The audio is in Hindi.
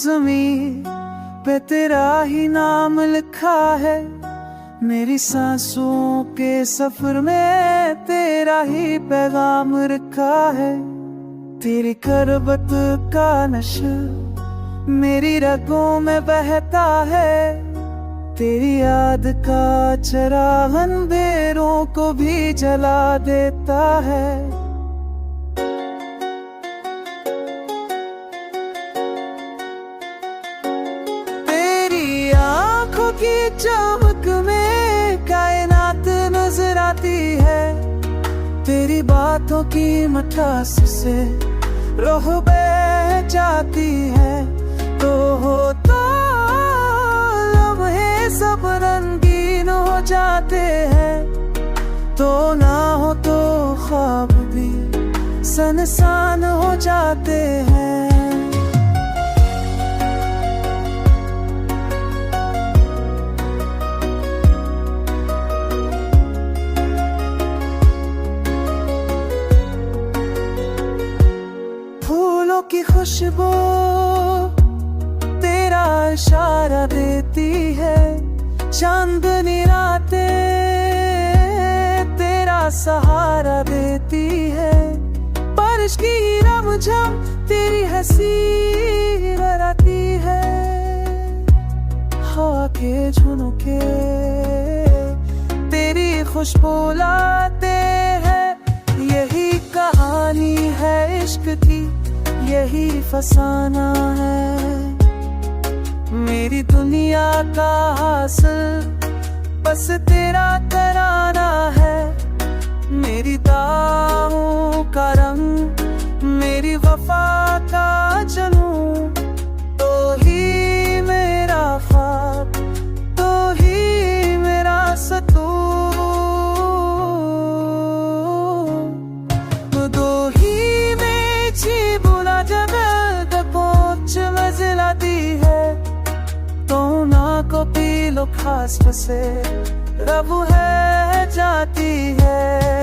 ज़मीं पे तेरा ही नाम लिखा है, मेरी सांसों के सफर में तेरा ही पैगाम रखा है। तेरी करबत का नशा मेरी रगों में बहता है, तेरी याद का चिराग अंधेरों को भी जला देता है। तेरी आंखों की चमक में कायनात नजर आती है, तेरी बातों की मिठास से रूह बह जाती है। तो होता लम्हे सब रंगीन हो जाते हैं, तो ना हो तो ख्वाब भी सनसान हो जाते हैं। फूलों की खुशबू तेरा इशारा देती है, चांदनी रातें तेरा सहारा देती है। बारिश की रमझम तेरी हंसी बराती है, हवा के झुनके तेरी खुशबू लाते हैं। यही कहानी है इश्क की, यही फसाना है। मेरी दुनिया का हासिल बस तेरा तराना है, मेरी दाहों का रंग मेरी वफा का जुनून। तो ही मेरा ख्वाब, तो ही मेरा सतून, तो ही में जी बुला जब तक पहुंच मंजिल आती है। तो ना को पी लो खास से रब है जाती है।